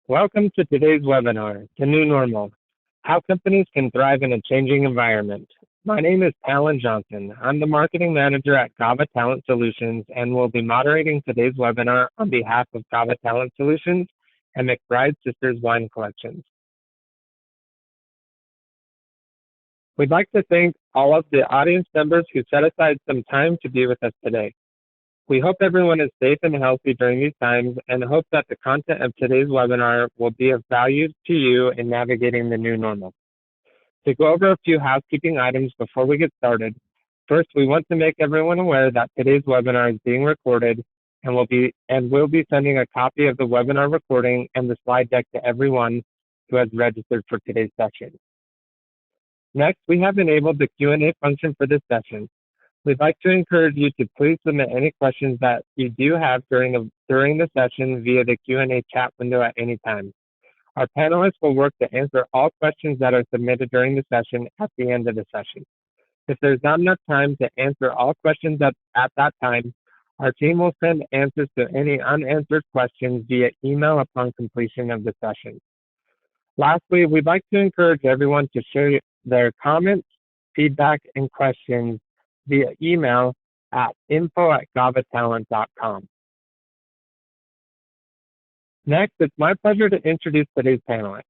Welcome to today's webinar, The New Normal, How Companies Can Thrive in a Changing Environment. My name is Talon Johnson. I'm the Marketing Manager at Gava Talent Solutions and will be moderating today's webinar on behalf of Gava Talent Solutions and McBride Sisters Wine Collections. We'd like to thank all of the audience members who set aside some time to be with us today. We hope everyone is safe and healthy during these times and hope that the content of today's webinar will be of value to you in navigating the new normal. To go over a few housekeeping items before we get started, first, we want to make everyone aware that today's webinar is being recorded and will be sending a copy of the webinar recording and the slide deck to everyone who has registered for today's session. Next, we have enabled the Q&A function for this session. We'd like to encourage you to please submit any questions that you do have during the session via the Q&A chat window at any time. Our panelists will work to answer all questions that are submitted during the session at the end of the session. If there's not enough time to answer all questions at that time, our team will send answers to any unanswered questions via email upon completion of the session. Lastly, we'd like to encourage everyone to share their comments, feedback, and questions via email at info@gavatalent.com. Next, it's my pleasure to introduce today's panelists.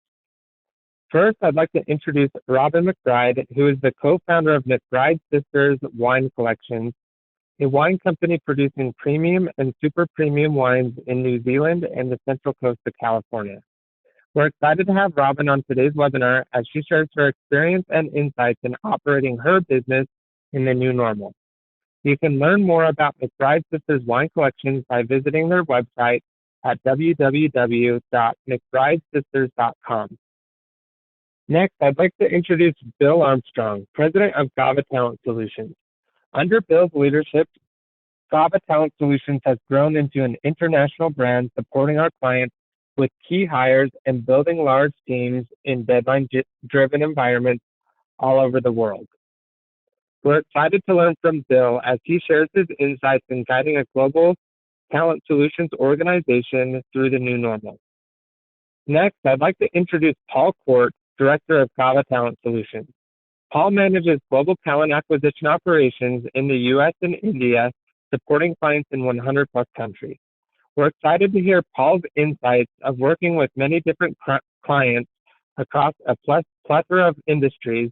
First, I'd like to introduce Robin McBride, who is the co-founder of McBride Sisters Wine Collections, a wine company producing premium and super premium wines in New Zealand and the Central Coast of California. We're excited to have Robin on today's webinar as she shares her experience and insights in operating her business in the new normal. You can learn more about McBride Sisters Wine Collections by visiting their website at www.mcbridesisters.com. Next, I'd like to introduce Bill Armstrong, President of Gava Talent Solutions. Under Bill's leadership, Gava Talent Solutions has grown into an international brand supporting our clients with key hires and building large teams in deadline-driven environments all over the world. We're excited to learn from Bill as he shares his insights in guiding a global talent solutions organization through the new normal. Next, I'd like to introduce Paul Court, Director of Gava Talent Solutions. Paul manages global talent acquisition operations in the US and India, supporting clients in 100 plus countries. We're excited to hear Paul's insights of working with many different clients across a plethora of industries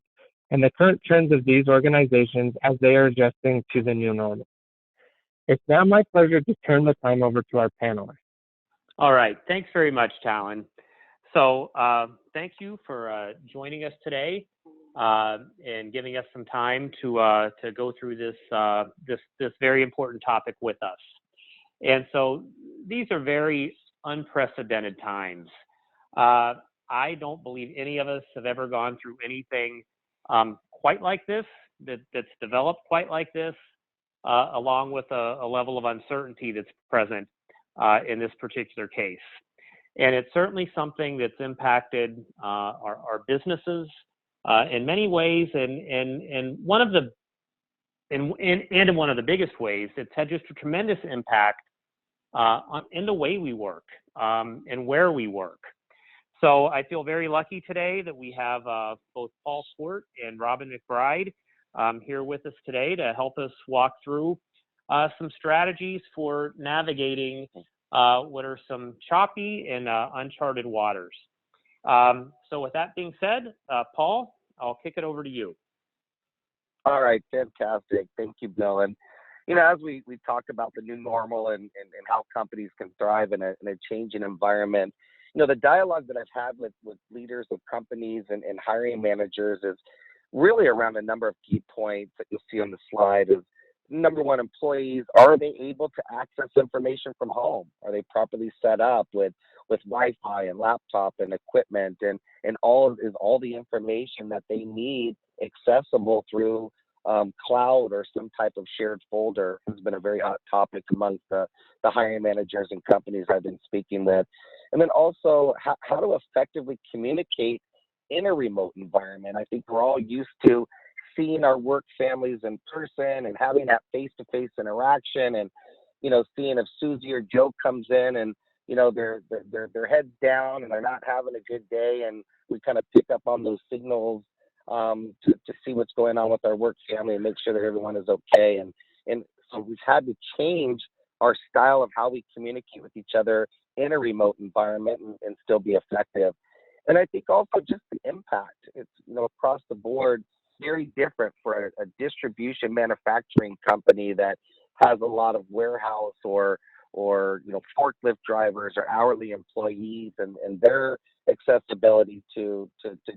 and the current trends of these organizations as they are adjusting to the new normal. It's now my pleasure to turn the time over to our panelists. All right, thanks very much, Talon. So thank you for joining us today and giving us some time to go through this very important topic with us. And so these are very unprecedented times. I don't believe any of us have ever gone through anything quite like this, that's developed quite like this, along with a level of uncertainty that's present in this particular case. And it's certainly something that's impacted our businesses in many ways, and in one of the biggest ways, it's had just a tremendous impact in the way we work and where we work. So I feel very lucky today that we have both Paul Court and Robin McBride here with us today to help us walk through some strategies for navigating what are some choppy and uncharted waters. So with that being said, Paul, I'll kick it over to you. All right, fantastic. Thank you, Bill. And as we talk about the new normal and how companies can thrive in a changing environment, the dialogue that I've had with leaders of companies and hiring managers is really around a number of key points that you'll see on the slide. Is number one, employees, are they able to access information from home? Are they properly set up with Wi-Fi and laptop and equipment and is all the information that they need accessible through cloud or some type of shared folder? Has been a very hot topic amongst the hiring managers and companies I've been speaking with. And then also how to effectively communicate in a remote environment. I think we're all used to seeing our work families in person and having that face-to-face interaction and, seeing if Susie or Joe comes in and their heads down and they're not having a good day, and we kind of pick up on those signals to see what's going on with our work family and make sure that everyone is okay. And so we've had to change our style of how we communicate with each other in a remote environment and still be effective. And I think also just the impact, it's, across the board, very different for a distribution manufacturing company that has a lot of warehouse or forklift drivers or hourly employees, and their accessibility to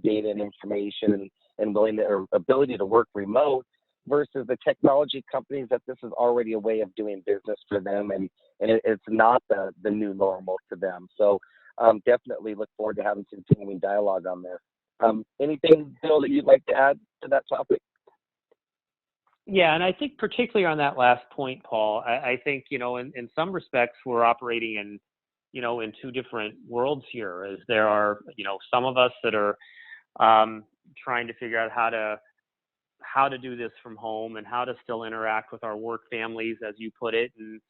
data and information and willingness or ability to work remote versus the technology companies that this is already a way of doing business for them, and it's not the new normal to them. So definitely look forward to having continuing dialogue on this. Anything, Bill, that you'd like to add to that topic? Yeah, and I think particularly on that last point, Paul, I think, in some respects we're operating in two different worlds here, as there are, some of us that are trying to figure out how to do this from home and how to still interact with our work families, as you put it, and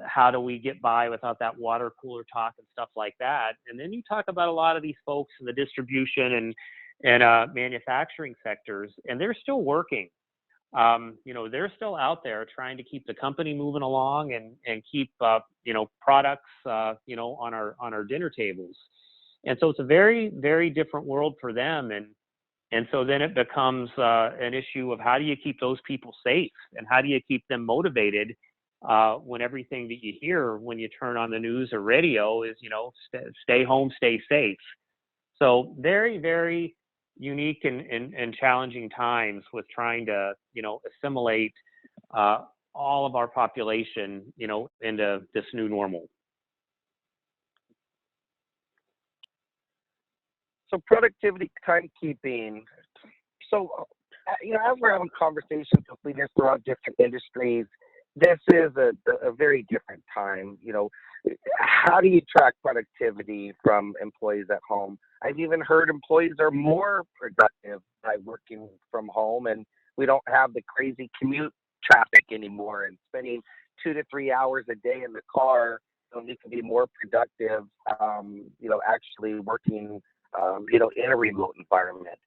how do we get by without that water cooler talk and stuff like that. And then you talk about a lot of these folks in the distribution and manufacturing sectors, and they're still working. They're still out there trying to keep the company moving along and keep products on our dinner tables. And so it's a very, very different world for them. And so then it becomes an issue of how do you keep those people safe, and how do you keep them motivated when everything that you hear when you turn on the news or radio is, stay home, stay safe. So very, very unique and challenging times with trying to, assimilate all of our population, into this new normal. So productivity, timekeeping. So, as we're having conversations with leaders throughout different industries, this is a very different time. How do you track productivity from employees at home? I've even heard employees are more productive by working from home, and we don't have the crazy commute traffic anymore, and spending 2 to 3 hours a day in the car, you can be more productive, actually working, in a remote environment.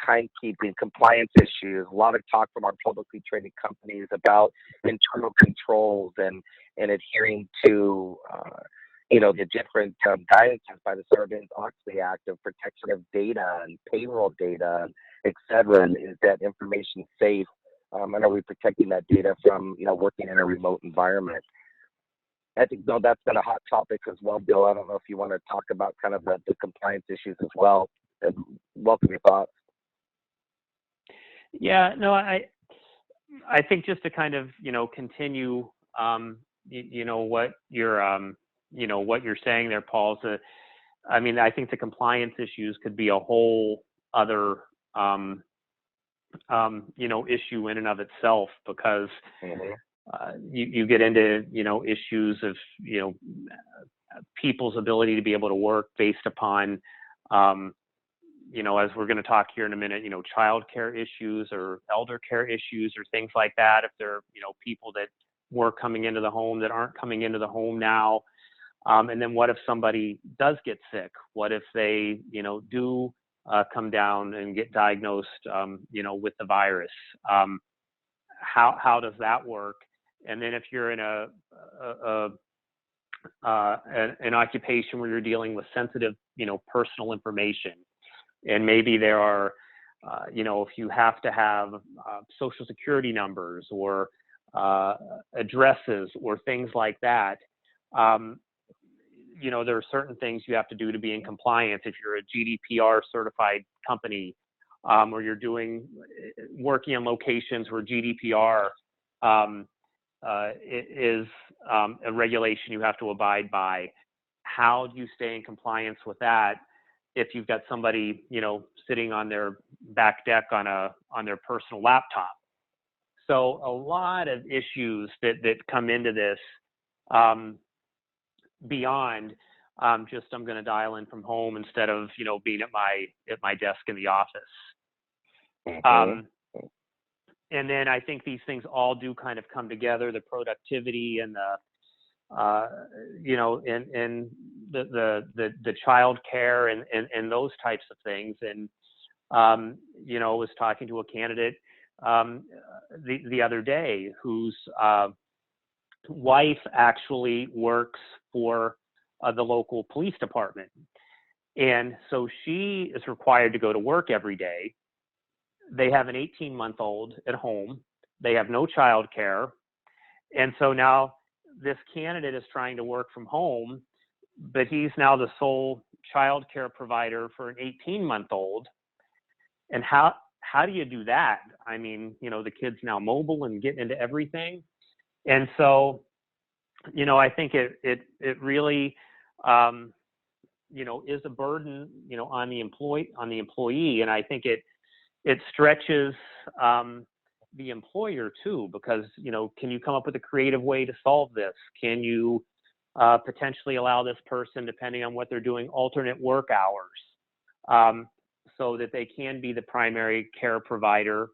Timekeeping, compliance issues, a lot of talk from our publicly traded companies about internal controls and adhering to, the different guidances by the Sarbanes-Oxley Act of protection of data and payroll data, et cetera. And is that information safe? And are we protecting that data from, working in a remote environment? I think, that's been a hot topic as well, Bill. I don't know if you want to talk about kind of the compliance issues as well. And welcome your thoughts. Yeah, no, I think just to kind of, continue, what you're saying there, Paul, I think the compliance issues could be a whole other, issue in and of itself, because you get into, issues of, people's ability to be able to work based upon, as we're going to talk here in a minute, child care issues or elder care issues or things like that. If there are, people that were coming into the home that aren't coming into the home now. And then what if somebody does get sick? What if they, do come down and get diagnosed, with the virus? How does that work? And then if you're in an occupation where you're dealing with sensitive, personal information, and maybe there are, if you have to have social security numbers or addresses or things like that, there are certain things you have to do to be in compliance. If you're a GDPR certified company, or you're working in locations where GDPR is a regulation you have to abide by. How do you stay in compliance with that if you've got somebody, sitting on their back deck on their personal laptop? So a lot of issues that come into this, beyond just I'm going to dial in from home instead of being at my desk in the office. And then I think these things all do kind of come together, the productivity and you know, in the child care and those types of things. And, you know, was talking to a candidate the other day whose wife actually works for the local police department. And so she is required to go to work every day. They have an 18-month-old at home. They have no child care. And so now this candidate is trying to work from home, but he's now the sole child care provider for an 18-month-old. And how do you do that? I mean, you know, the kid's now mobile and getting into everything. And so, you know, I think it really, you know, is a burden, you know, on the employee. And I think it stretches the employer too, because, you know, can you come up with a creative way to solve this? Can you potentially allow this person, depending on what they're doing, alternate work hours, so that they can be the primary care provider?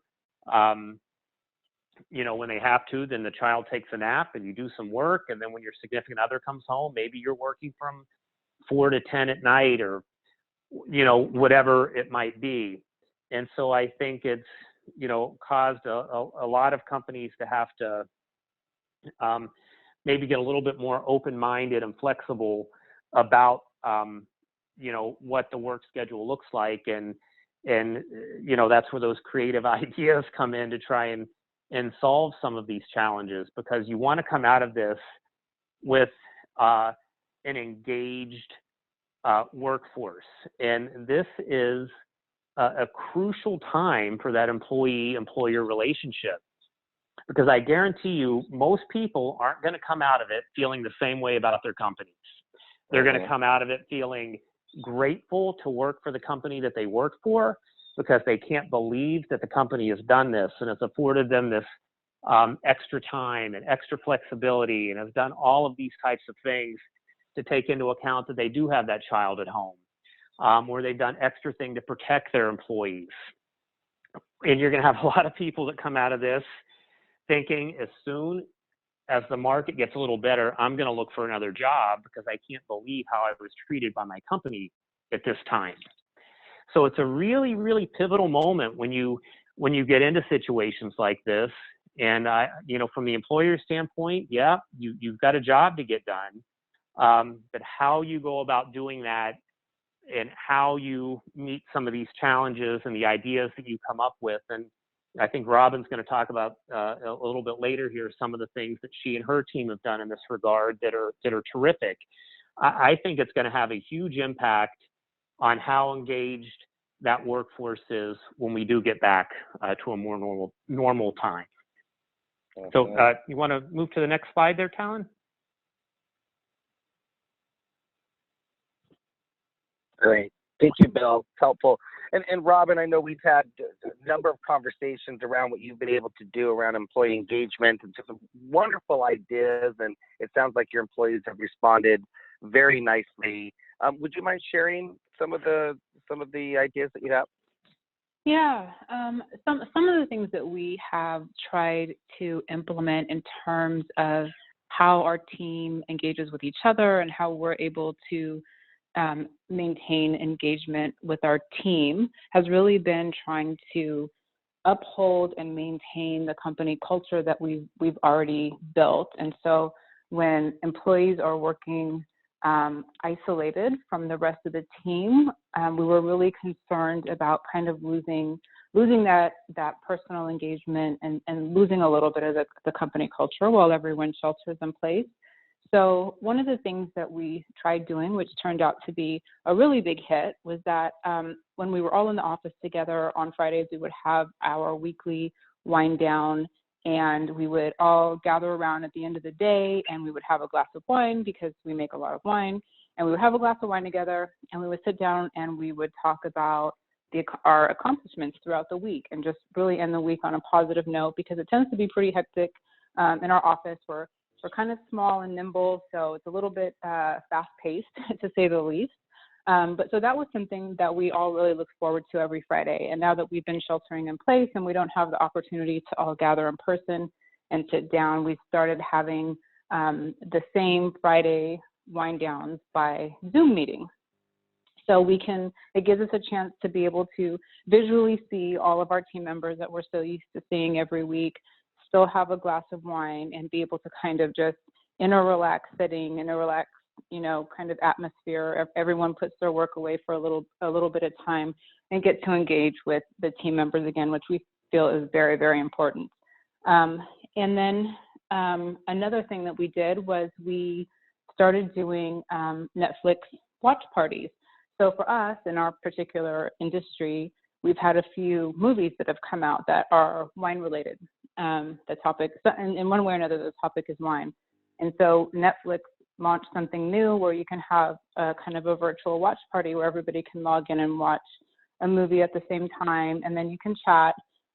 You know, when they have to, then the child takes a nap and you do some work. And then when your significant other comes home, maybe you're working from 4 to 10 at night, or, you know, whatever it might be. And so I think it's, you know, caused a lot of companies to have to maybe get a little bit more open-minded and flexible about, you know, what the work schedule looks like. And, you know, that's where those creative ideas come in to try and solve some of these challenges, because you want to come out of this with an engaged workforce. And this is a crucial time for that employee-employer relationship, because I guarantee you most people aren't going to come out of it feeling the same way about their companies. They're going to come out of it feeling grateful to work for the company that they work for, because they can't believe that the company has done this and has afforded them this extra time and extra flexibility, and has done all of these types of things to take into account that they do have that child at home, or they've done extra thing to protect their employees. And you're going to have a lot of people that come out of this thinking, as soon as the market gets a little better, I'm going to look for another job, because I can't believe how I was treated by my company at this time. So it's a really, really pivotal moment when you get into situations like this. And you know, from the employer standpoint, yeah, you've got a job to get done, but how you go about doing that and how you meet some of these challenges and the ideas that you come up with. And I think Robin's going to talk about a little bit later here some of the things that she and her team have done in this regard that are terrific. I think it's going to have a huge impact on how engaged that workforce is when we do get back to a more normal time. So you want to move to the next slide there, Talon? Great. Thank you, Bill. It's helpful. And Robin, I know we've had a number of conversations around what you've been able to do around employee engagement and some wonderful ideas. And it sounds like your employees have responded very nicely. Would you mind sharing some of the ideas that you have? Yeah, some of the things that we have tried to implement in terms of how our team engages with each other and how we're able to maintain engagement with our team has really been trying to uphold and maintain the company culture that we've already built. And so when employees are working isolated from the rest of the team, we were really concerned about kind of losing that personal engagement and losing a little bit of the company culture while everyone shelters in place. So one of the things that we tried doing, which turned out to be a really big hit, was that when we were all in the office together on Fridays, we would have our weekly wind down, and we would all gather around at the end of the day, and we would have a glass of wine because we make a lot of wine, and we would have a glass of wine together, and we would sit down and we would talk about our accomplishments throughout the week and just really end the week on a positive note, because it tends to be pretty hectic in our office. We're kind of small and nimble, so it's a little bit fast-paced, to say the least. But so that was something that we all really look forward to every Friday. And now that we've been sheltering in place and we don't have the opportunity to all gather in person and sit down, we started having the same Friday wind downs by Zoom meeting. So it gives us a chance to be able to visually see all of our team members that we're so used to seeing every week, still have a glass of wine, and be able to kind of just in a relaxed setting, in a relaxed, kind of atmosphere. Everyone puts their work away for a little bit of time and get to engage with the team members again, which we feel is very, very important. And then another thing that we did was we started doing Netflix watch parties. So for us, in our particular industry, we've had a few movies that have come out that are wine related. The topic, in one way or another, the topic is wine. And so Netflix launched something new where you can have a kind of a virtual watch party where everybody can log in and watch a movie at the same time, and then you can chat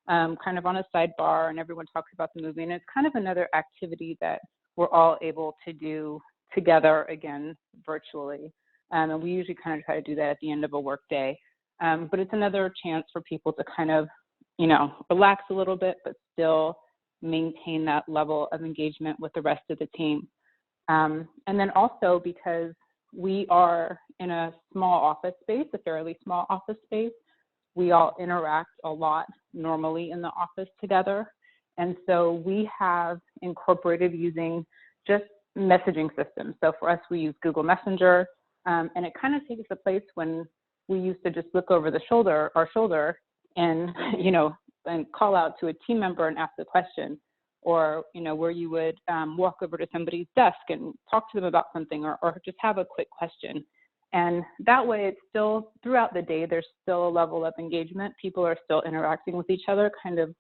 kind of on a sidebar, and everyone talks about the movie. And it's kind of another activity that we're all able to do together again virtually. And we usually kind of try to do that at the end of a work day. But it's another chance for people to kind of, relax a little bit, but still maintain that level of engagement with the rest of the team. And then also because we are in a small office space, a fairly small office space, we all interact a lot normally in the office together. And so we have incorporated using just messaging systems. So for us, we use Google Messenger, and it kind of takes the place when we used to just look over our shoulder and, and call out to a team member and ask a question, or, where you would walk over to somebody's desk and talk to them about something, or just have a quick question. And that way it's still, throughout the day, there's still a level of engagement. People are still interacting with each other kind of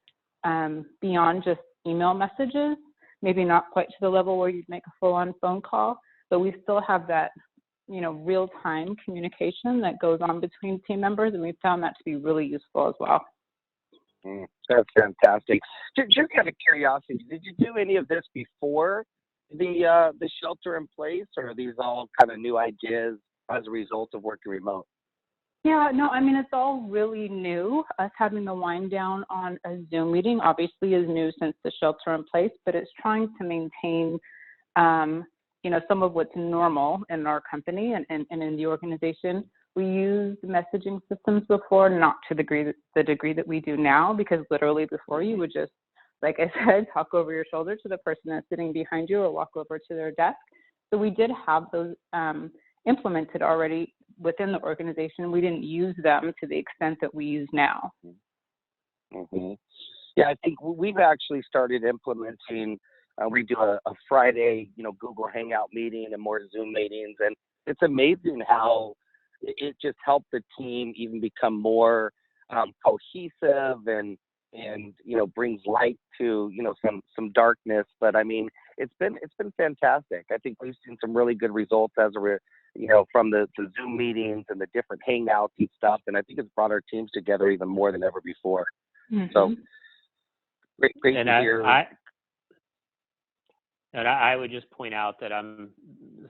beyond just email messages, maybe not quite to the level where you'd make a full-on phone call, but we still have that, real-time communication that goes on between team members, and we found that to be really useful as well. That's fantastic. Just out of curiosity, did you do any of this before the shelter in place, or are these all kind of new ideas as a result of working remote? Yeah, no, I mean, it's all really new. Us having the wind down on a Zoom meeting obviously is new since the shelter in place, but it's trying to maintain, some of what's normal in our company and in the organization. We used messaging systems before, not to the degree that we do now, because literally before you would just, like I said, talk over your shoulder to the person that's sitting behind you or walk over to their desk. So we did have those implemented already within the organization. We didn't use them to the extent that we use now. Mm-hmm. Yeah, I think we've actually started implementing, we do a Friday, Google Hangout meeting and more Zoom meetings. And it's amazing how it just helped the team even become more cohesive and brings light to, some darkness. But I mean, it's been fantastic. I think we've seen some really good results from the Zoom meetings and the different hangouts and stuff. And I think it's brought our teams together even more than ever before. Mm-hmm. So great to hear. I would just point out that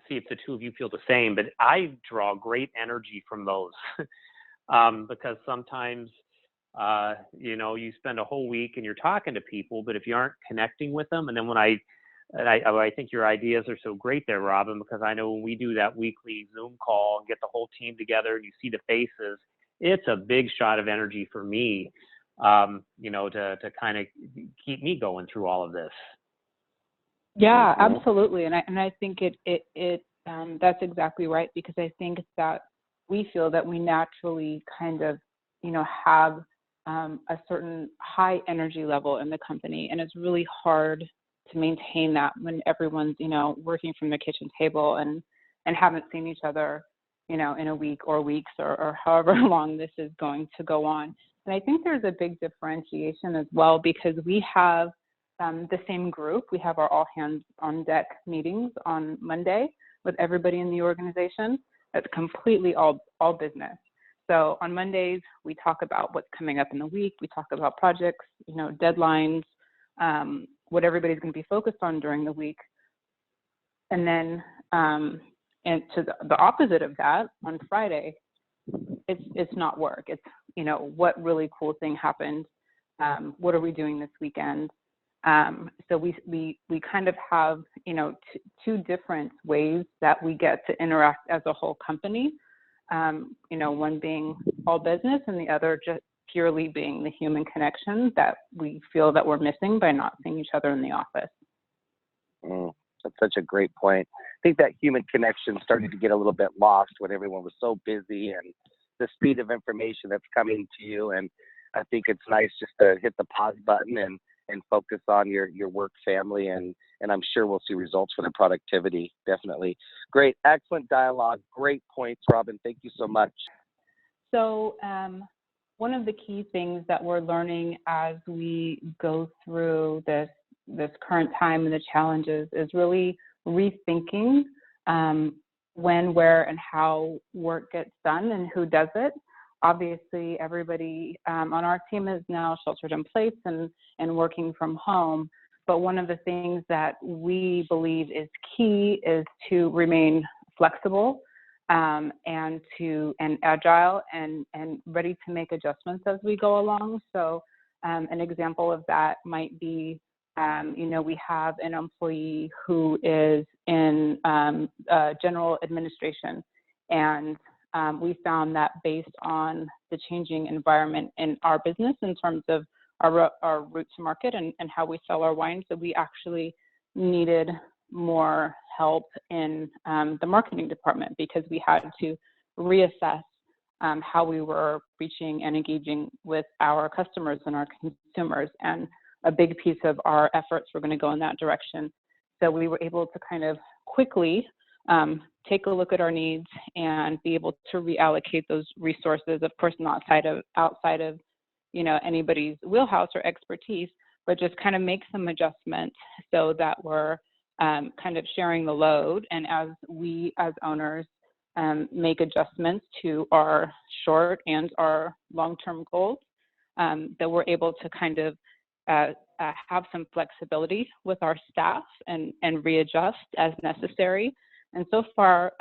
see if the two of you feel the same, but I draw great energy from those because sometimes, you spend a whole week and you're talking to people, but if you aren't connecting with them, and then I think your ideas are so great there, Robin, because I know when we do that weekly Zoom call and get the whole team together and you see the faces, it's a big shot of energy for me, to kind of keep me going through all of this. Yeah, absolutely. And I think that's exactly right, because I think that we feel that we naturally kind of, have a certain high energy level in the company, and it's really hard to maintain that when everyone's, working from the kitchen table and haven't seen each other, in a week or weeks or however long this is going to go on. And I think there's a big differentiation as well, because we have the same group. We have our all hands on deck meetings on Monday with everybody in the organization. That's completely all business. So on Mondays, we talk about what's coming up in the week. We talk about projects, deadlines, what everybody's going to be focused on during the week. And then, and to the opposite of that, on Friday, it's not work. It's, what really cool thing happened? What are we doing this weekend? So we kind of have, two different ways that we get to interact as a whole company. One being all business and the other just purely being the human connection that we feel that we're missing by not seeing each other in the office. That's such a great point. I think that human connection started to get a little bit lost when everyone was so busy and the speed of information that's coming to you. And I think it's nice just to hit the pause button and focus on your work family. And I'm sure we'll see results for the productivity. Definitely. Great. Excellent dialogue. Great points, Robin. Thank you so much. So one of the key things that we're learning as we go through this current time and the challenges is really rethinking when, where, and how work gets done and who does it. Obviously, everybody on our team is now sheltered in place and working from home. But one of the things that we believe is key is to remain flexible and agile and ready to make adjustments as we go along. So an example of that might be, we have an employee who is in general administration, and we found that based on the changing environment in our business in terms of our route to market and how we sell our wines, that we actually needed more help in the marketing department because we had to reassess how we were reaching and engaging with our customers and our consumers. And a big piece of our efforts were going to go in that direction. So we were able to kind of quickly take a look at our needs and be able to reallocate those resources, of course, not outside of anybody's wheelhouse or expertise, but just kind of make some adjustments so that we're kind of sharing the load. And as we, as owners, make adjustments to our short and our long-term goals, that we're able to kind of have some flexibility with our staff and readjust as necessary. And so far,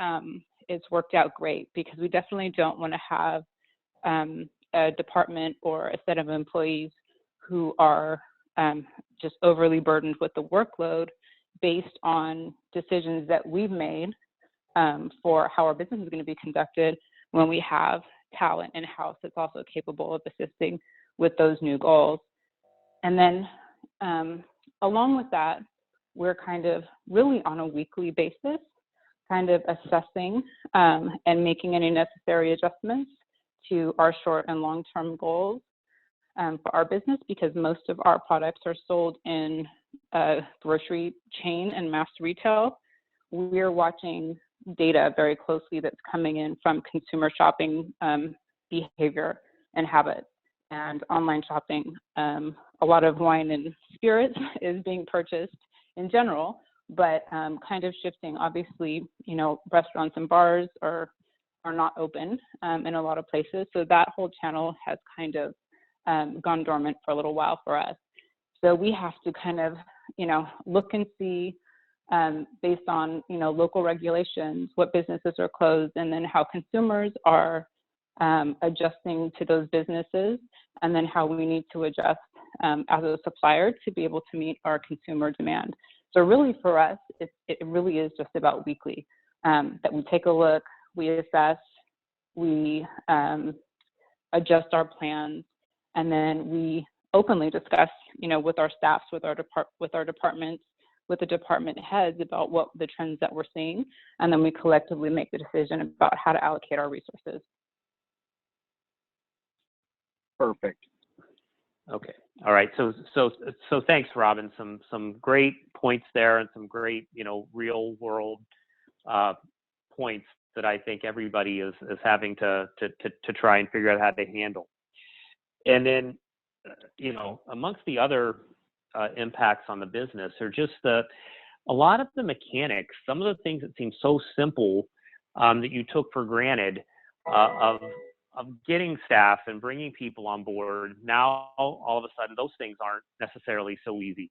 it's worked out great because we definitely don't want to have a department or a set of employees who are just overly burdened with the workload based on decisions that we've made for how our business is going to be conducted when we have talent in-house that's also capable of assisting with those new goals. And then along with that, we're kind of really on a weekly basis, kind of assessing and making any necessary adjustments to our short and long-term goals for our business, because most of our products are sold in grocery chain and mass retail. We're watching data very closely that's coming in from consumer shopping behavior and habits. And online shopping, a lot of wine and spirits is being purchased in general, but kind of shifting. Obviously, restaurants and bars are not open in a lot of places, so that whole channel has kind of gone dormant for a little while for us. So we have to kind of, look and see based on, local regulations, what businesses are closed, and then how consumers are adjusting to those businesses, and then how we need to adjust as a supplier to be able to meet our consumer demand. So really for us, it really is just about weekly, that we take a look, we assess, we adjust our plans, and then we openly discuss, with our staffs, with our departments, with the department heads about what the trends that we're seeing, and then we collectively make the decision about how to allocate our resources. Perfect. Okay. All right. So thanks, Robin. Some great points there and some great, real world points that I think everybody is having to try and figure out how to handle. And then, amongst the other impacts on the business are just a lot of the mechanics, some of the things that seem so simple that you took for granted of getting staff and bringing people on board. Now, all of a sudden, those things aren't necessarily so easy.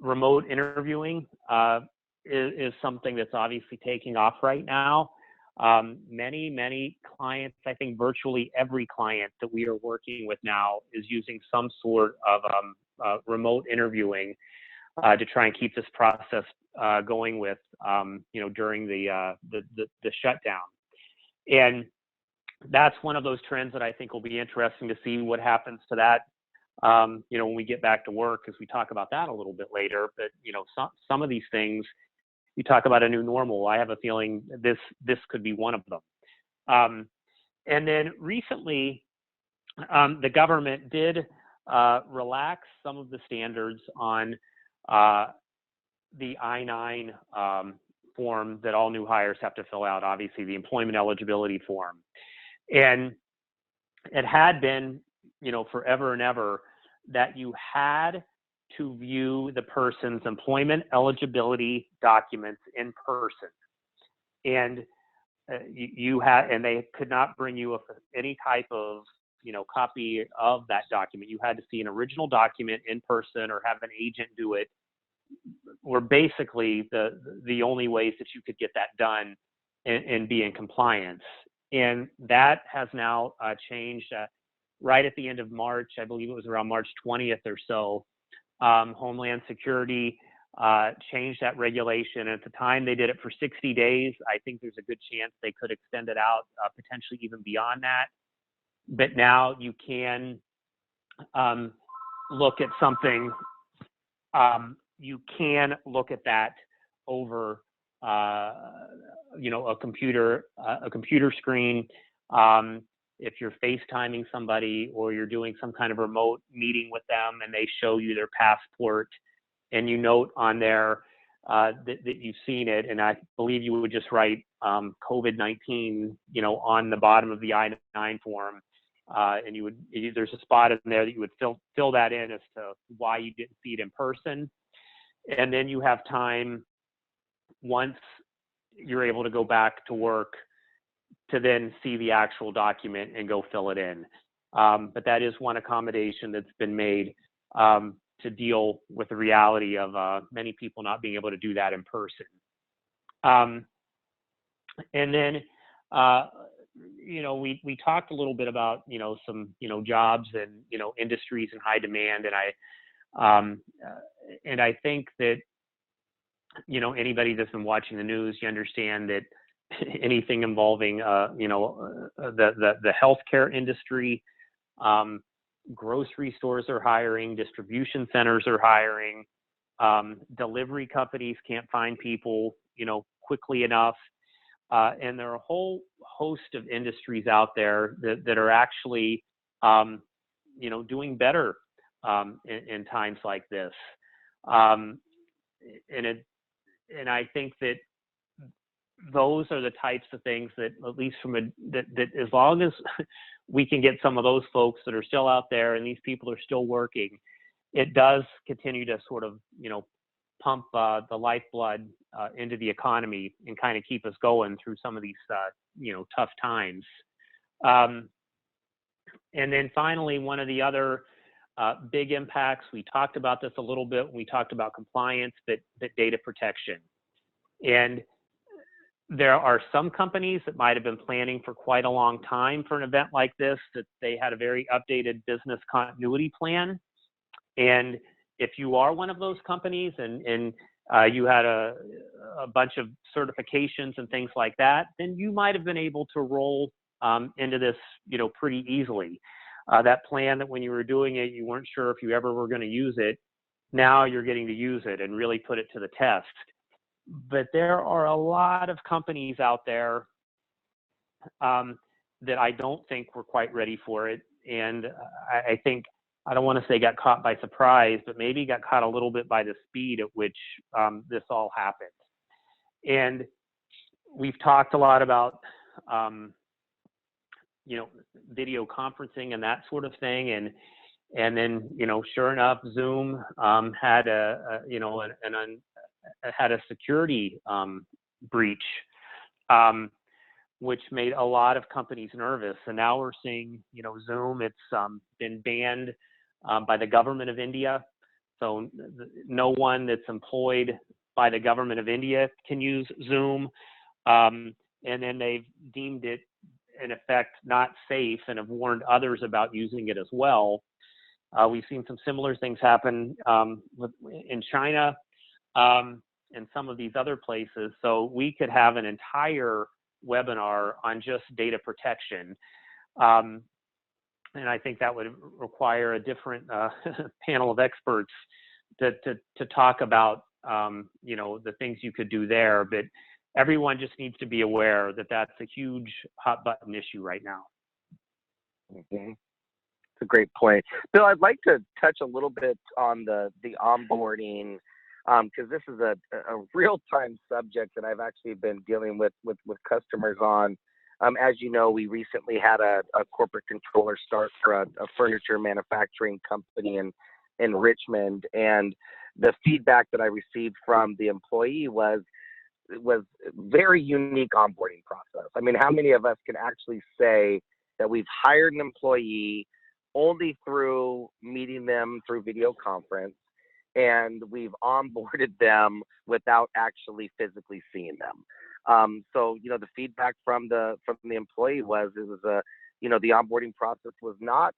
Remote interviewing is something that's obviously taking off right now. Many clients, I think virtually every client that we are working with now is using some sort of remote interviewing to try and keep this process going with, during the shutdown. And that's one of those trends that I think will be interesting to see what happens to that, when we get back to work, because we talk about that a little bit later. But, some of these things, you talk about a new normal. I have a feeling this could be one of them. And then recently, the government did relax some of the standards on the I-9 form that all new hires have to fill out, obviously the employment eligibility form. And it had been, forever and ever, that you had to view the person's employment eligibility documents in person. And and they could not bring you any type of, copy of that document. You had to see an original document in person or have an agent do it, were basically the only ways that you could get that done and be in compliance. And that has now changed right at the end of March. I believe it was around March 20th or so. Homeland Security changed that regulation. At the time, they did it for 60 days. I think there's a good chance they could extend it out, potentially even beyond that. But now you can look at something. You can look at that over, a computer screen. If you're FaceTiming somebody or you're doing some kind of remote meeting with them and they show you their passport and you note on there that you've seen it, and I believe you would just write COVID-19, on the bottom of the I-9 form, and there's a spot in there that you would fill that in as to why you didn't see it in person. And then you have time, once you're able to go back to work, to then see the actual document and go fill it in. But that is one accommodation that's been made to deal with the reality of many people not being able to do that in person. And then, we talked a little bit about, some, jobs and, industries in high demand. And I think that, anybody that's been watching the news, you understand that anything involving, the healthcare industry, grocery stores are hiring, distribution centers are hiring, delivery companies can't find people, quickly enough. And there are a whole host of industries out there that are actually, doing better in times like this. And I think that those are the types of things that, at least that as long as we can get some of those folks that are still out there and these people are still working, it does continue to sort of, pump the lifeblood into the economy and kind of keep us going through some of these, tough times. And then finally, one of the other big impacts, we talked about this a little bit when we talked about compliance, but data protection. And there are some companies that might have been planning for quite a long time for an event like this, that they had a very updated business continuity plan. And if you are one of those companies and you had a bunch of certifications and things like that, then you might have been able to roll into this, pretty easily. That plan that when you were doing it, you weren't sure if you ever were going to use it. Now you're getting to use it and really put it to the test. But there are a lot of companies out there that I don't think were quite ready for it. And I think, I don't want to say got caught by surprise, but maybe got caught a little bit by the speed at which this all happened. And we've talked a lot about, video conferencing and that sort of thing. And then, sure enough, Zoom had had a security breach, which made a lot of companies nervous. And now we're seeing, Zoom, it's been banned by the government of India. So no one that's employed by the government of India can use Zoom. And then they've deemed it, in effect, not safe and have warned others about using it as well. We've seen some similar things happen in China and some of these other places. So we could have an entire webinar on just data protection. And I think that would require a different panel of experts to talk about, you know, the things you could do there. But everyone just needs to be aware that that's a huge hot button issue right now. Mm-hmm. It's a great point. Bill, I'd like to touch a little bit on the onboarding, because this is a real-time subject that I've actually been dealing with customers on. As you know, we recently had a corporate controller start for a furniture manufacturing company in Richmond, and the feedback that I received from the employee was very unique onboarding process. I mean, how many of us can actually say that we've hired an employee only through meeting them through video conference, and we've onboarded them without actually physically seeing them? So, you know, the feedback from the employee was you know, the onboarding process was not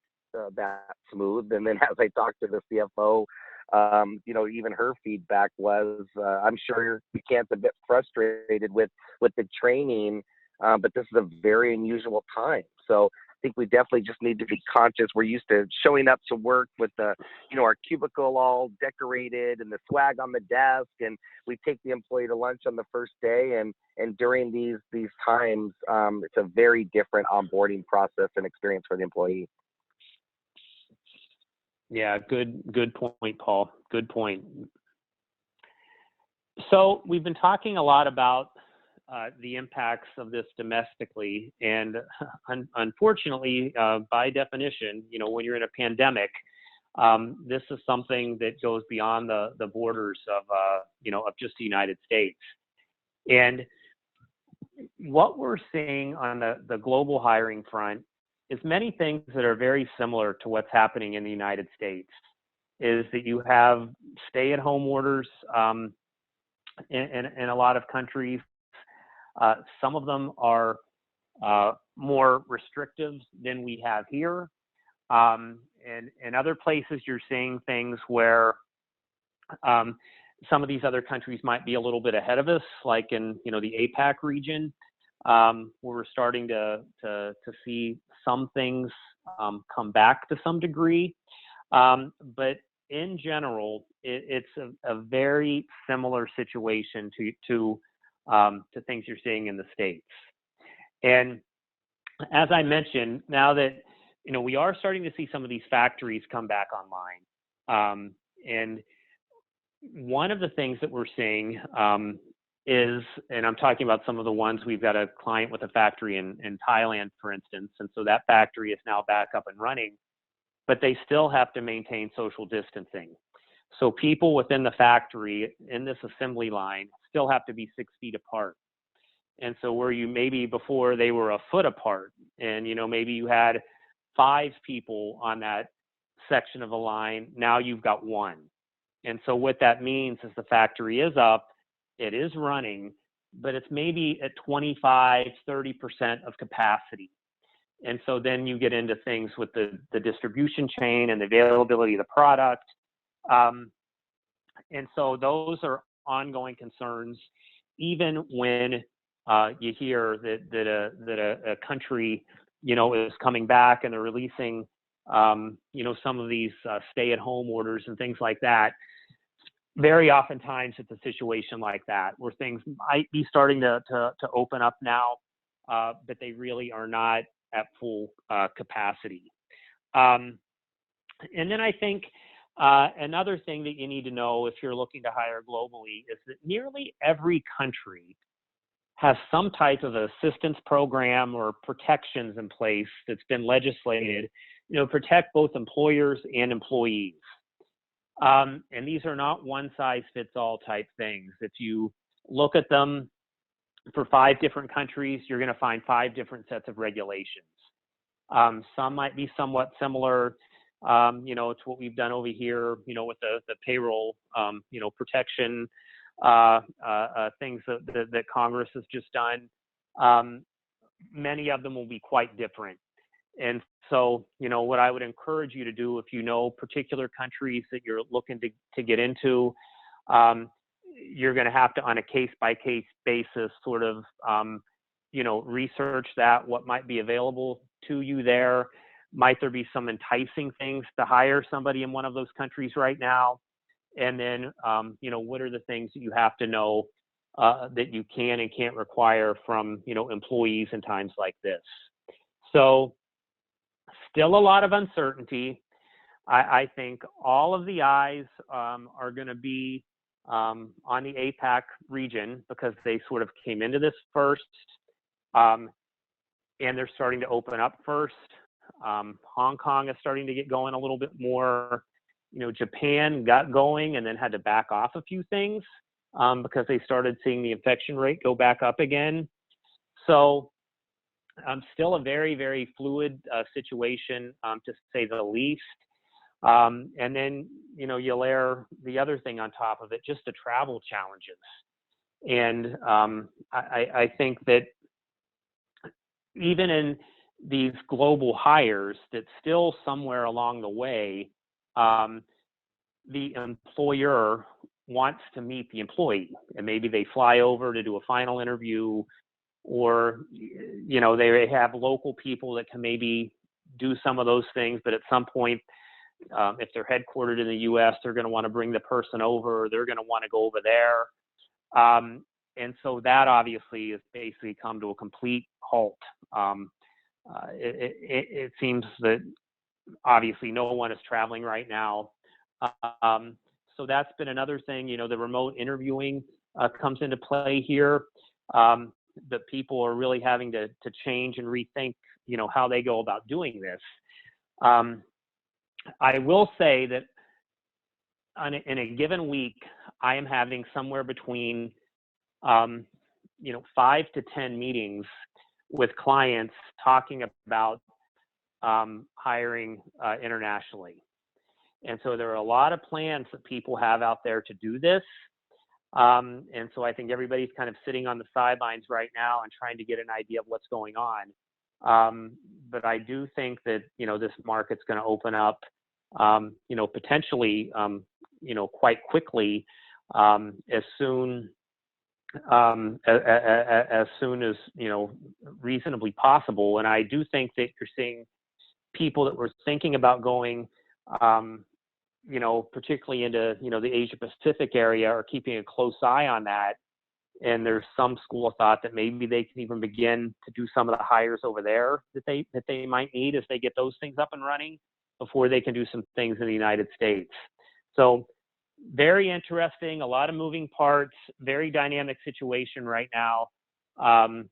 that smooth. And then as I talked to the CFO, you know, even her feedback was, I'm sure you can't a bit frustrated with the training, but this is a very unusual time. So I think we definitely just need to be conscious. We're used to showing up to work with you know, our cubicle all decorated and the swag on the desk, and we take the employee to lunch on the first day. And during these times, it's a very different onboarding process and experience for the employee. Yeah, good point, Paul. Good point. So we've been talking a lot about the impacts of this domestically, and unfortunately, by definition, you know, when you're in a pandemic, this is something that goes beyond the borders of you know, of just the United States. And what we're seeing on the global hiring front is many things that are very similar to what's happening in the United States. Is that you have stay-at-home orders in a lot of countries. Some of them are more restrictive than we have here. And in other places, you're seeing things where some of these other countries might be a little bit ahead of us, like in, you know, the APAC region, where we're starting to see some things come back to some degree. But in general, it's a very similar situation to things you're seeing in the States. And as I mentioned, now that, you know, we are starting to see some of these factories come back online. And one of the things that we're seeing is, and I'm talking about some of the ones, we've got a client with a factory in Thailand, for instance, and so that factory is now back up and running, but they still have to maintain social distancing. So people within the factory in this assembly line still have to be 6 feet apart. And so where you maybe before they were a foot apart, and, you know, maybe you had 5 people on that section of the line, now you've got 1. And so what that means is the factory is up, it is running, but it's maybe at 25, 30% of capacity. And so then you get into things with the distribution chain and the availability of the product. And so those are ongoing concerns, even when you hear that a country, you know, is coming back and they're releasing, you know, some of these stay-at-home orders and things like that. Very oftentimes it's a situation like that where things might be starting to open up now, but they really are not at full capacity. And then I think another thing that you need to know if you're looking to hire globally is that nearly every country has some type of assistance program or protections in place that's been legislated, you know, protect both employers and employees. And these are not one-size-fits-all type things. If you look at them for 5 different countries, you're going to find 5 different sets of regulations. Some might be somewhat similar, you know, to what we've done over here, you know, with the payroll, you know, protection things that Congress has just done. Many of them will be quite different. And so, what I would encourage you to do, if you know particular countries that you're looking to get into, you're going to have to, on a case-by-case basis, sort of, research that, what might be available to you there. Might there be some enticing things to hire somebody in one of those countries right now? And then, what are the things that you have to know that you can and can't require from, employees in times like this? So still a lot of uncertainty. I think all of the eyes are going to be on the APAC region because they sort of came into this first, and they're starting to open up first. Hong Kong is starting to get going a little bit more. Japan got going and then had to back off a few things because they started seeing the infection rate go back up again. So still a very, very fluid situation, to say the least. And then, you layer the other thing on top of it, just the travel challenges. And I think that even in these global hires, that still somewhere along the way, the employer wants to meet the employee, and maybe they fly over to do a final interview, or, they have local people that can maybe do some of those things, but at some point, if they're headquartered in the U.S., they're going to want to bring the person over, or they're going to want to go over there. And so that obviously has basically come to a complete halt. It seems that obviously no one is traveling right now. So that's been another thing. The remote interviewing comes into play here. That people are really having to change and rethink, how they go about doing this. I will say that in a given week, I am having somewhere between, 5 to 10 meetings with clients talking about hiring internationally. And so there are a lot of plans that people have out there to do this. And so I think everybody's kind of sitting on the sidelines right now and trying to get an idea of what's going on. But I do think that, this market's going to open up, potentially, quite quickly, as soon as, reasonably possible. And I do think that you're seeing people that were thinking about going, particularly into, the Asia Pacific area, are keeping a close eye on that. And there's some school of thought that maybe they can even begin to do some of the hires over there that they might need as they get those things up and running before they can do some things in the United States. So very interesting, a lot of moving parts, very dynamic situation right now. And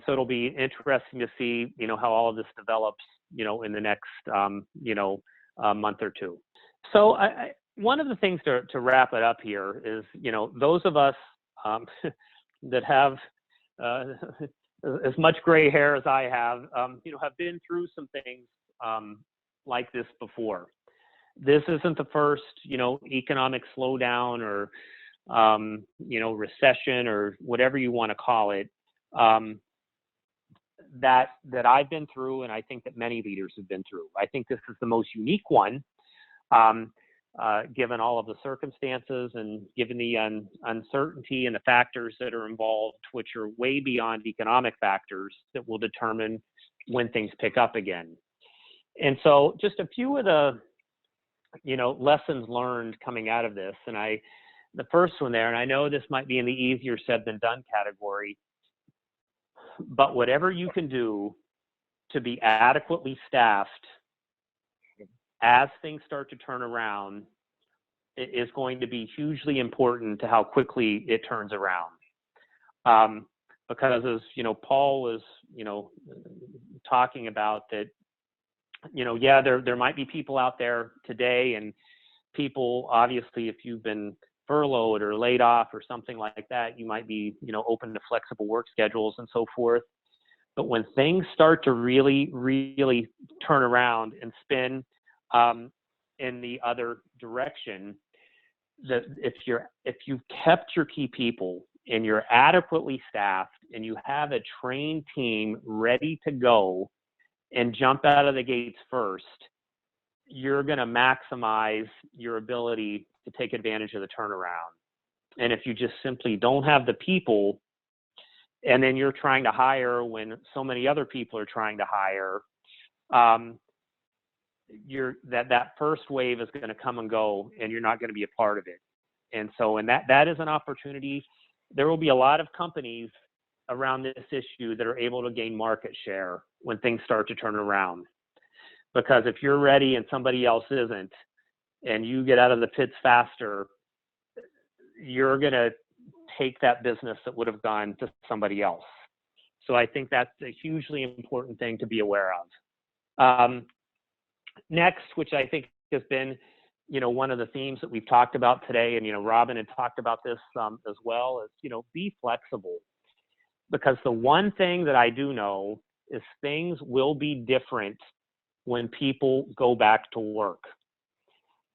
so it'll be interesting to see, how all of this develops, in the next, month or two. So one of the things to wrap it up here is, those of us that have as much gray hair as I have been through some things like this before. This isn't the first, economic slowdown or, recession or whatever you want to call it, that I've been through, and I think that many leaders have been through. I think this is the most unique one, given all of the circumstances and given the uncertainty and the factors that are involved, which are way beyond economic factors that will determine when things pick up again. And so just a few of the, lessons learned coming out of this. And the first one there, and I know this might be in the easier said than done category, but whatever you can do to be adequately staffed as things start to turn around is going to be hugely important to how quickly it turns around. Because as, Paul was, talking about that, there might be people out there today, and people, obviously, if you've been furloughed or laid off or something like that, you might be, open to flexible work schedules and so forth. But when things start to really, really turn around and spin in the other direction, that if you've kept your key people and you're adequately staffed and you have a trained team ready to go, and jump out of the gates first, you're going to maximize your ability to take advantage of the turnaround. And if you just simply don't have the people, and then you're trying to hire when so many other people are trying to hire, that first wave is going to come and go, and you're not going to be a part of it. And so, that is an opportunity. There will be a lot of companies around this issue that are able to gain market share when things start to turn around. Because if you're ready and somebody else isn't, and you get out of the pits faster, you're going to take that business that would have gone to somebody else. So I think that's a hugely important thing to be aware of. Next, which I think has been, one of the themes that we've talked about today, and, Robin had talked about this as well, is, be flexible. Because the one thing that I do know is things will be different when people go back to work.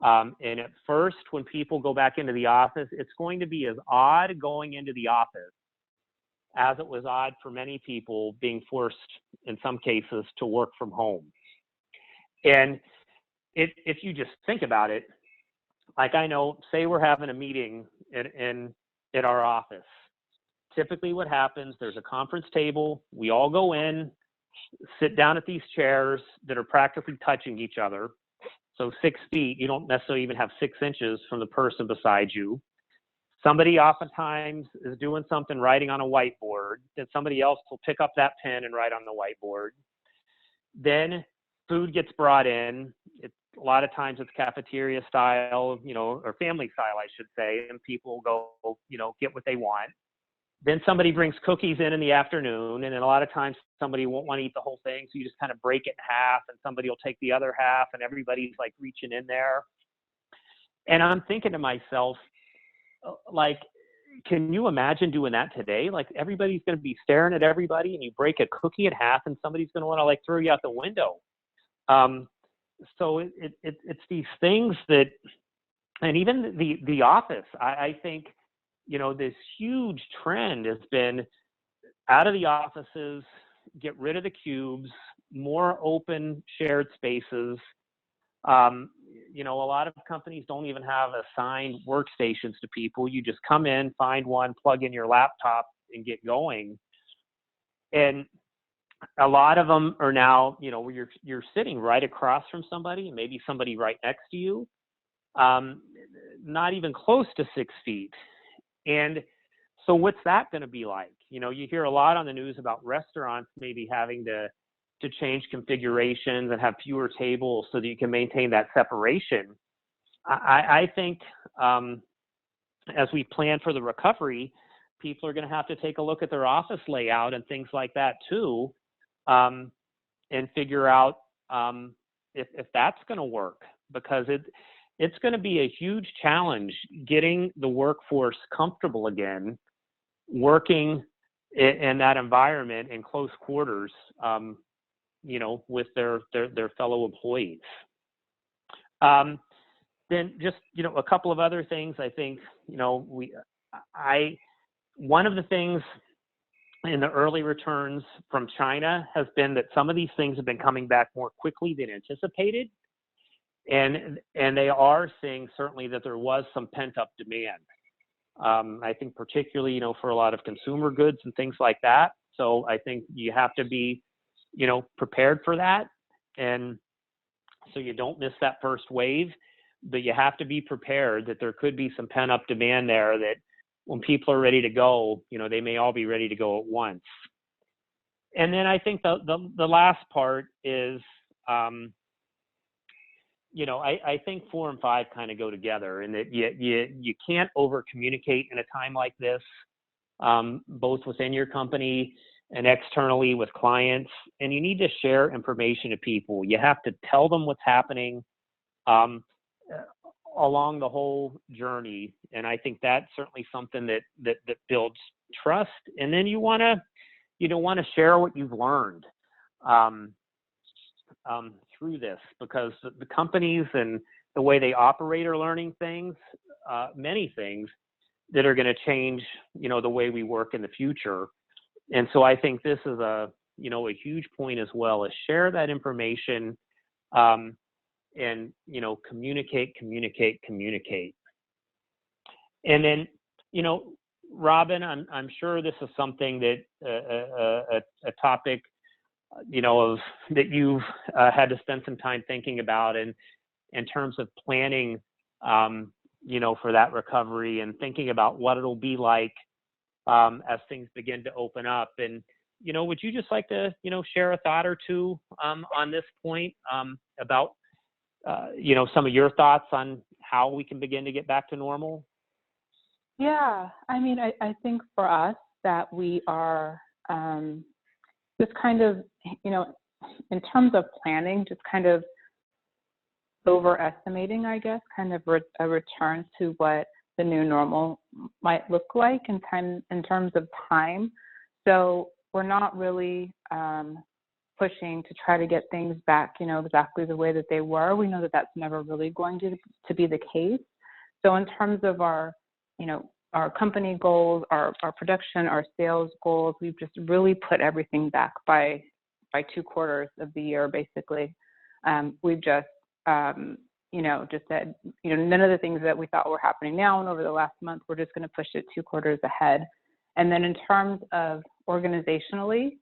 And at first, when people go back into the office, it's going to be as odd going into the office as it was odd for many people being forced, in some cases, to work from home. And if you just think about it, like I know, say we're having a meeting at our office. Typically what happens, there's a conference table, we all go in, sit down at these chairs that are practically touching each other. So 6 feet, you don't necessarily even have 6 inches from the person beside you. Somebody oftentimes is doing something, writing on a whiteboard, then somebody else will pick up that pen and write on the whiteboard. Then food gets brought in. A lot of times it's cafeteria style, or family style, I should say, and people go, get what they want. Then somebody brings cookies in the afternoon, and then a lot of times somebody won't want to eat the whole thing, so you just kind of break it in half, and somebody will take the other half, and everybody's like reaching in there. And I'm thinking to myself, like, can you imagine doing that today? Like, everybody's going to be staring at everybody, and you break a cookie in half, and somebody's going to want to like throw you out the window. So it's these things that, and even the office, I think, this huge trend has been out of the offices, get rid of the cubes, more open shared spaces. A lot of companies don't even have assigned workstations to people. You just come in, find one, plug in your laptop, and get going. And a lot of them are now, where you're sitting right across from somebody, maybe somebody right next to you, not even close to 6 feet. And so what's that going to be like? You hear a lot on the news about restaurants maybe having to change configurations and have fewer tables so that you can maintain that separation. I think as we plan for the recovery, people are going to have to take a look at their office layout and things like that too, and figure out if that's going to work, because it's going to be a huge challenge getting the workforce comfortable again, working in that environment in close quarters, with their fellow employees. Then just, a couple of other things. I think, one of the things in the early returns from China has been that some of these things have been coming back more quickly than anticipated. And they are seeing certainly that there was some pent-up demand. I think particularly, for a lot of consumer goods and things like that. So I think you have to be, prepared for that. And so you don't miss that first wave, but you have to be prepared that there could be some pent-up demand there, that when people are ready to go, they may all be ready to go at once. And then I think the last part is, I think 4 and 5 kind of go together, and that you can't over communicate in a time like this, both within your company and externally with clients. And you need to share information to people. You have to tell them what's happening along the whole journey. And I think that's certainly something that builds trust. And then you want to share what you've learned through this, because the companies and the way they operate are learning things, many things that are going to change, the way we work in the future. And so I think this is a you know, a huge point as well, is share that information, and, you know, communicate. And then, you know, Robin, I'm sure this is something that a topic, you know, of that you've had to spend some time thinking about, and in terms of planning, you know, for that recovery, and thinking about what it'll be like as things begin to open up. And, you know, would you just like to, you know, share a thought or two on this point about, you know, some of your thoughts on how we can begin to get back to normal? Yeah, I mean, I think for us that we are just kind of, you know, in terms of planning, just kind of overestimating, I guess, kind of a return to what the new normal might look like in terms of time. So we're not really pushing to try to get things back, you know, exactly the way that they were. We know that that's never really going to be the case. So in terms of our, you know, our company goals, our production, our sales goals, we've just really put everything back by 2 quarters of the year, basically. We've just, you know, just said, you know, none of the things that we thought were happening now and over the last month, we're just going to push it 2 quarters ahead. And then in terms of organizationally,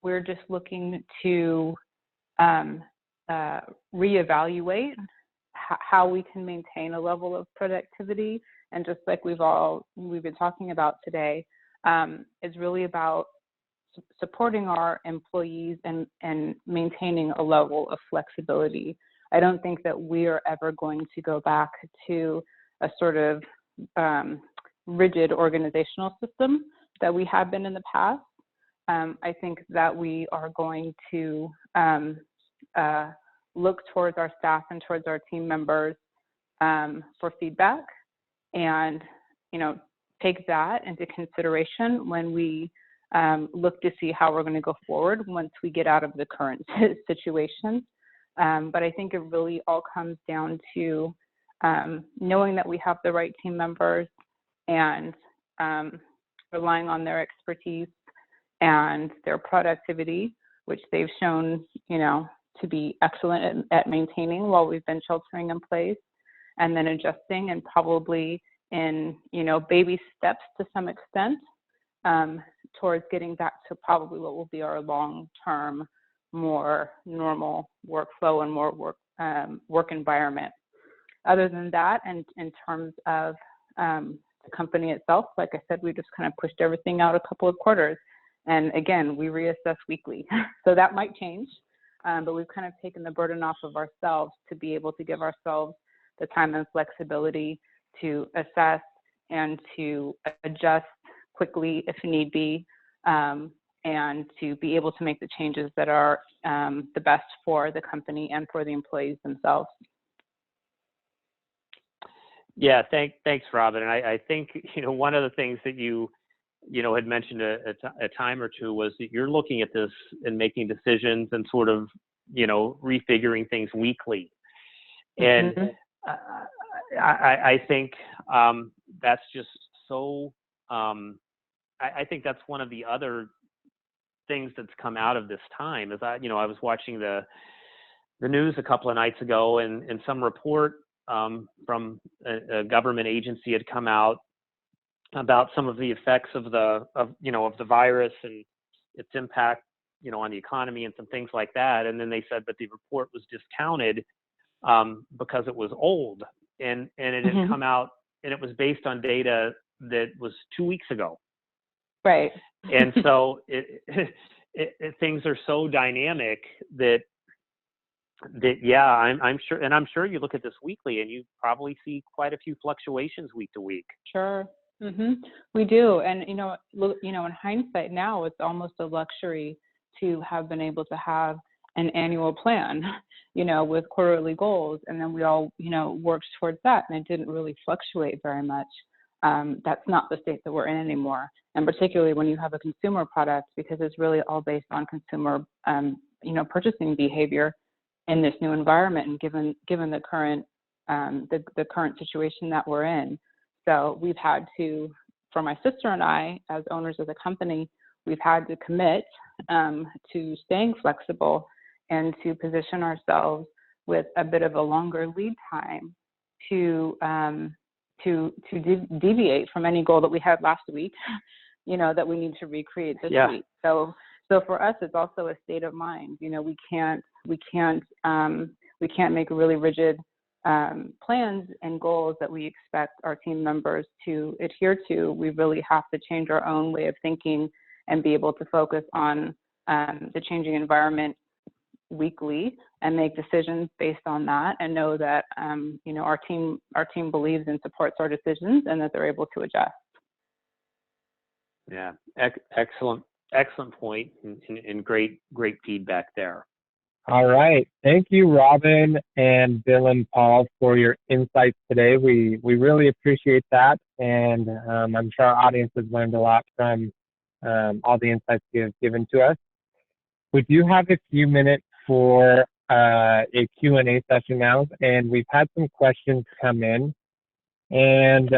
we're just looking to reevaluate how we can maintain a level of productivity. And just like we've been talking about today, is really about supporting our employees and maintaining a level of flexibility. I don't think that we are ever going to go back to a sort of rigid organizational system that we have been in the past. I think that we are going to look towards our staff and towards our team members for feedback, and, you know, take that into consideration when we look to see how we're going to go forward once we get out of the current situation. But I think it really all comes down to knowing that we have the right team members and relying on their expertise and their productivity, which they've shown, you know, to be excellent at maintaining while we've been sheltering in place, and then adjusting, and probably in, you know, baby steps to some extent towards getting back to probably what will be our long-term, more normal workflow and more work environment. Other than that, and in terms of the company itself, like I said, we just kind of pushed everything out a couple of quarters. And again, we reassess weekly. So that might change, but we've kind of taken the burden off of ourselves to be able to give ourselves the time and flexibility to assess and to adjust quickly if need be, and to be able to make the changes that are the best for the company and for the employees themselves. Yeah, thanks, Robin. And I think, you know, one of the things that you know, had mentioned a time or two was that you're looking at this and making decisions and sort of, you know, refiguring things weekly. And I think that's just so, I think that's one of the other things that's come out of this time is I was watching the news a couple of nights ago, and some report from a government agency had come out about some of the effects of the virus and its impact, you know, on the economy and some things like that. And then they said that the report was discounted because it was old, and it had come out, and it was based on data that was 2 weeks ago. Right. And so things are so dynamic that yeah, I'm sure, and I'm sure you look at this weekly and you probably see quite a few fluctuations week to week. Sure. We do. And, you know, in hindsight now, it's almost a luxury to have been able to have an annual plan, you know, with quarterly goals. And then we all, you know, worked towards that, and it didn't really fluctuate very much. That's not the state that we're in anymore. And particularly when you have a consumer product, because it's really all based on consumer, you know, purchasing behavior in this new environment, and given the current the current situation that we're in. So we've had to, for my sister and I, as owners of the company, we've had to commit to staying flexible and to position ourselves with a bit of a longer lead time to deviate from any goal that we had last week, that we need to recreate this week. So for us, it's also a state of mind. We can't make really rigid plans and goals that we expect our team members to adhere to. We really have to change our own way of thinking and be able to focus on the changing environment weekly and make decisions based on that, and know that our team believes and supports our decisions and that they're able to adjust. Yeah, excellent point, and great feedback there. All right. Thank you, Robin and Bill and Paul, for your insights today. We really appreciate that, and I'm sure our audience has learned a lot from all the insights you have given to us. We do have a few minutes for a Q&A session now, and we've had some questions come in, and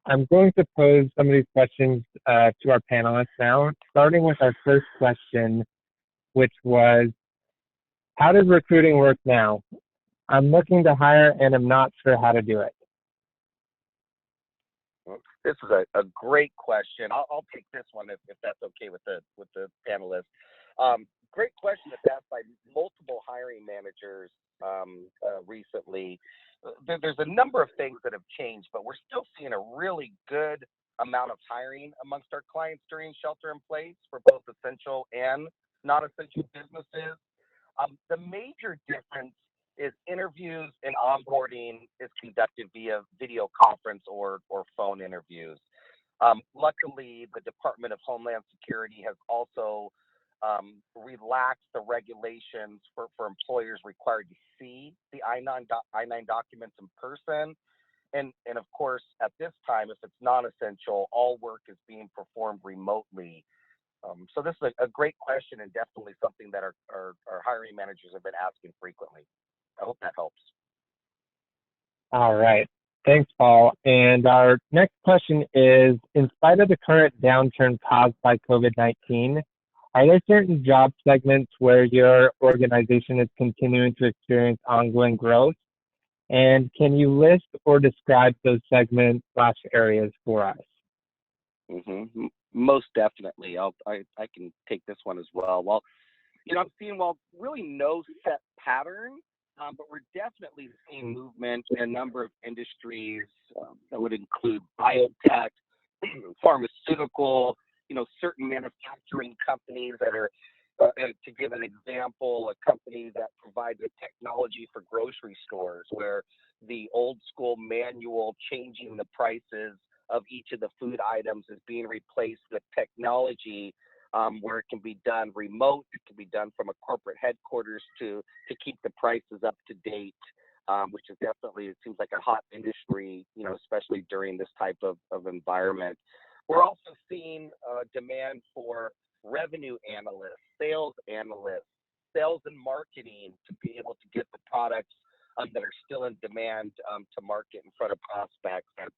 I'm going to pose some of these questions to our panelists now, starting with our first question, which was, how does recruiting work now? I'm looking to hire and I'm not sure how to do it. This is a great question. I'll take this one if that's okay with the panelists. Great question that's asked by multiple hiring managers recently. There's a number of things that have changed, but we're still seeing a really good amount of hiring amongst our clients during shelter in place for both essential and non-essential businesses. The major difference is interviews and onboarding is conducted via video conference or phone interviews. Luckily, the Department of Homeland Security has also relaxed the regulations for employers required to see the I-9 documents in person. And of course, at this time, if it's non-essential, all work is being performed remotely. So this is a great question, and definitely something that our hiring managers have been asking frequently. I hope that helps. All right. Thanks, Paul. And our next question is, in spite of the current downturn caused by COVID-19, are there certain job segments where your organization is continuing to experience ongoing growth? And can you list or describe those segments/areas for us? Mm-hmm. Most definitely. I can take this one as well. Well, I'm seeing, really no set pattern, but we're definitely seeing movement in a number of industries that would include biotech, pharmaceutical, certain manufacturing companies that are, to give an example, a company that provides a technology for grocery stores where the old school manual changing the prices of each of the food items is being replaced with technology where it can be done remote, it can be done from a corporate headquarters to keep the prices up to date, which is definitely, it seems like a hot industry, especially during this type of environment. We're also seeing demand for revenue analysts, sales analysts, sales and marketing to be able to get the products that are still in demand to market in front of prospects at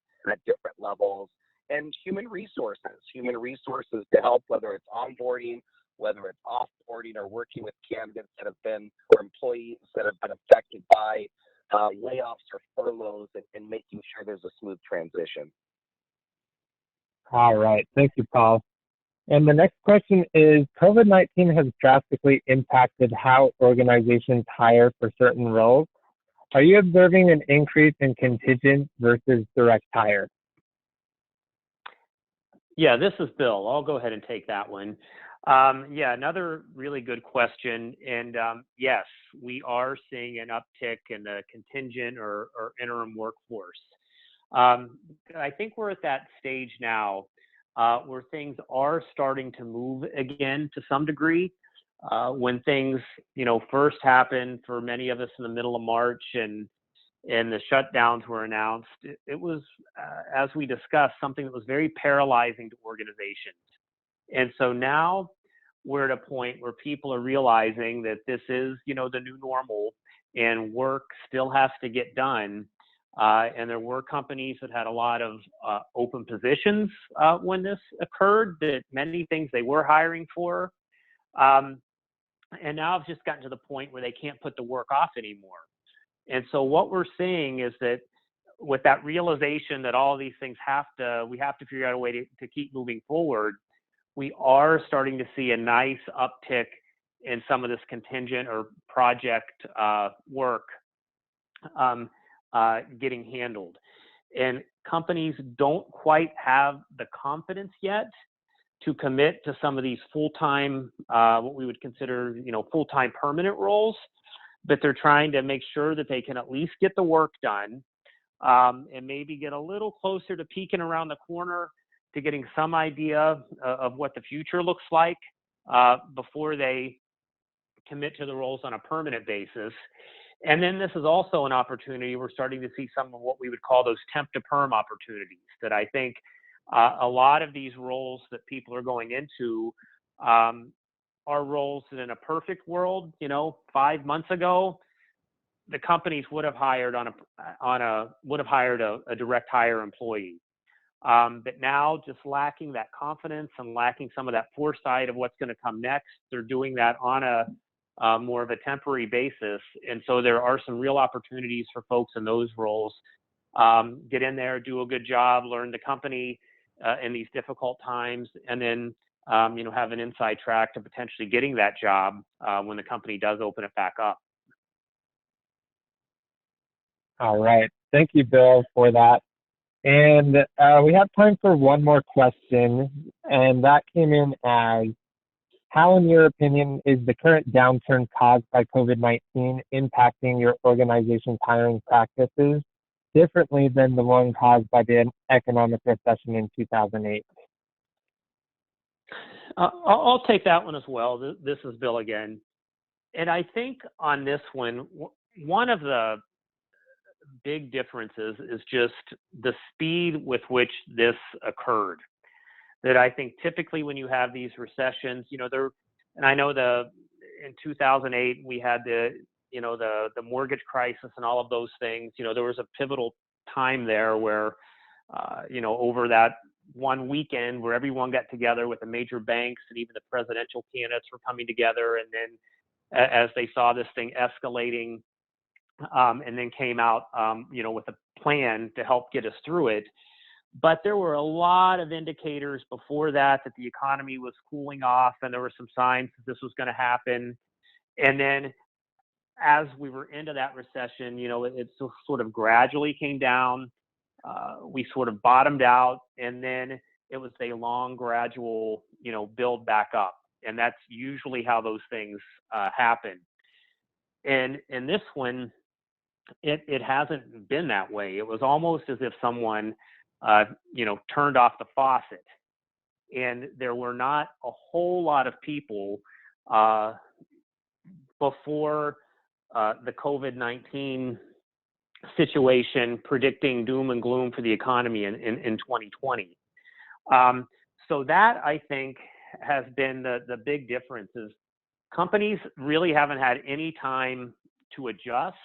different levels, and human resources to help, whether it's onboarding, whether it's offboarding, or working with candidates that have been, or employees that have been affected by layoffs or furloughs, and making sure there's a smooth transition. All right. Thank you, Paul. And the next question is, COVID-19 has drastically impacted how organizations hire for certain roles. Are you observing an increase in contingent versus direct hire? Yeah, this is Bill. I'll go ahead and take that one. Another really good question. And yes, we are seeing an uptick in the contingent or interim workforce. I think we're at that stage now where things are starting to move again to some degree. When things, first happened for many of us in the middle of March and the shutdowns were announced, it was, as we discussed, something that was very paralyzing to organizations. And so now we're at a point where people are realizing that this is, the new normal, and work still has to get done. And there were companies that had a lot of open positions when this occurred, that many things they were hiring for. And now it's just gotten to the point where they can't put the work off anymore. And so what we're seeing is that with that realization that all of these things we have to figure out a way to keep moving forward, we are starting to see a nice uptick in some of this contingent or project work getting handled. And companies don't quite have the confidence yet to commit to some of these full-time, what we would consider, full-time permanent roles, but they're trying to make sure that they can at least get the work done, and maybe get a little closer to peeking around the corner to getting some idea of what the future looks like before they commit to the roles on a permanent basis. And then this is also an opportunity. We're starting to see some of what we would call those temp to perm opportunities that I think a lot of these roles that people are going into are roles that in a perfect world, 5 months ago, the companies would have hired a direct hire employee. But now, just lacking that confidence and lacking some of that foresight of what's going to come next, they're doing that on a more of a temporary basis. And so there are some real opportunities for folks in those roles. Get in there, do a good job, learn the company in these difficult times, and then have an inside track to potentially getting that job when the company does open it back up. All right. Thank you, Bill, for that. And we have time for one more question, and that came in as, how, in your opinion, is the current downturn caused by COVID-19 impacting your organization's hiring practices differently than the one caused by the economic recession in 2008? I'll take that one as well. This is Bill again. And I think on this one of the big differences is just the speed with which this occurred. That I think typically when you have these recessions, and I know in 2008 we had the mortgage crisis and all of those things. There was a pivotal time there where, over that one weekend where everyone got together with the major banks and even the presidential candidates were coming together, and then as they saw this thing escalating, and then came out, with a plan to help get us through it. But there were a lot of indicators before that the economy was cooling off, and there were some signs that this was going to happen. And then as we were into that recession, it sort of gradually came down. We sort of bottomed out, and then it was a long, gradual, build back up. And that's usually how those things happen. And in this one, it hasn't been that way. It was almost as if someone turned off the faucet, and there were not a whole lot of people before the COVID-19 situation predicting doom and gloom for the economy in 2020. So that, I think, has been the big difference. Is companies really haven't had any time to adjust,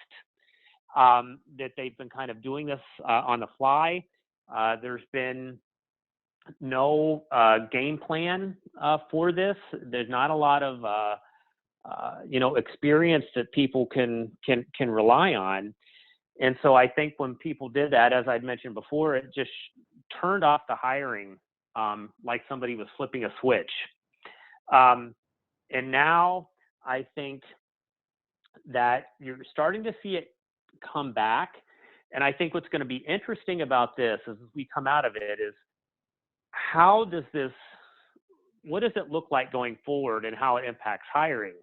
that they've been kind of doing this on the fly. There's been no game plan for this. There's not a lot of experience that people can rely on. And so I think when people did that, as I'd mentioned before, it just turned off the hiring like somebody was flipping a switch. And now I think that you're starting to see it come back. And I think what's going to be interesting about this as we come out of it is, what does it look like going forward and how it impacts hiring?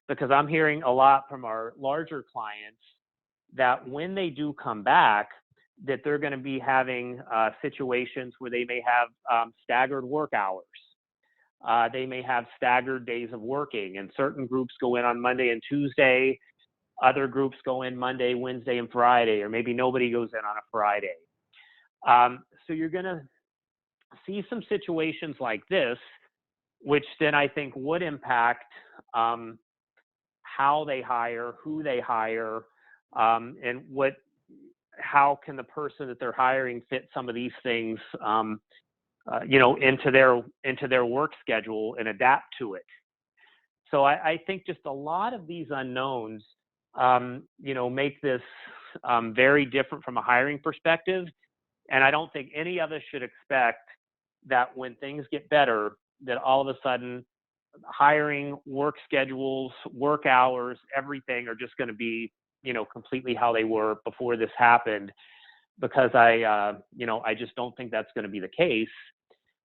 Because I'm hearing a lot from our larger clients that when they do come back, that they're going to be having situations where they may have staggered work hours. They may have staggered days of working, and certain groups go in on Monday and Tuesday. Other groups go in Monday, Wednesday, and Friday, or maybe nobody goes in on a Friday. So you're going to see some situations like this, which then I think would impact how they hire, who they hire, and what how can the person that they're hiring fit some of these things, into their work schedule and adapt to it. So I think just a lot of these unknowns, make this very different from a hiring perspective. And I don't think any of us should expect that when things get better, that all of a sudden hiring, work schedules, work hours, everything are just going to be, completely how they were before this happened, because I just don't think that's going to be the case.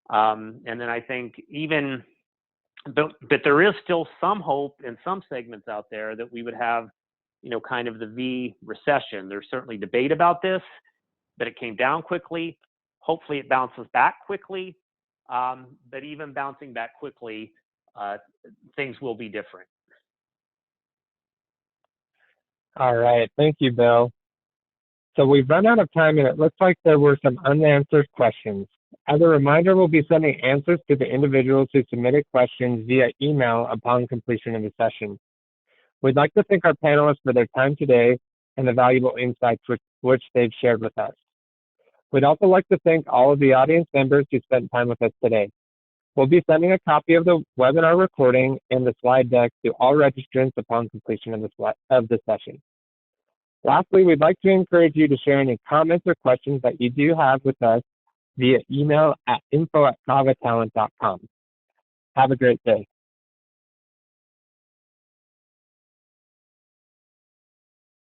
And then I think but there is still some hope in some segments out there that we would have, kind of the V recession. There's certainly debate about this, but it came down quickly. Hopefully it bounces back quickly. But even bouncing back quickly, things will be different. All right. Thank you, Bill. So we've run out of time, and it looks like there were some unanswered questions. As a reminder, we'll be sending answers to the individuals who submitted questions via email upon completion of the session. We'd like to thank our panelists for their time today and the valuable insights which they've shared with us. We'd also like to thank all of the audience members who spent time with us today. We'll be sending a copy of the webinar recording and the slide deck to all registrants upon completion of the session. Lastly, we'd like to encourage you to share any comments or questions that you do have with us via email at info@gavatalent.com. Have a great day.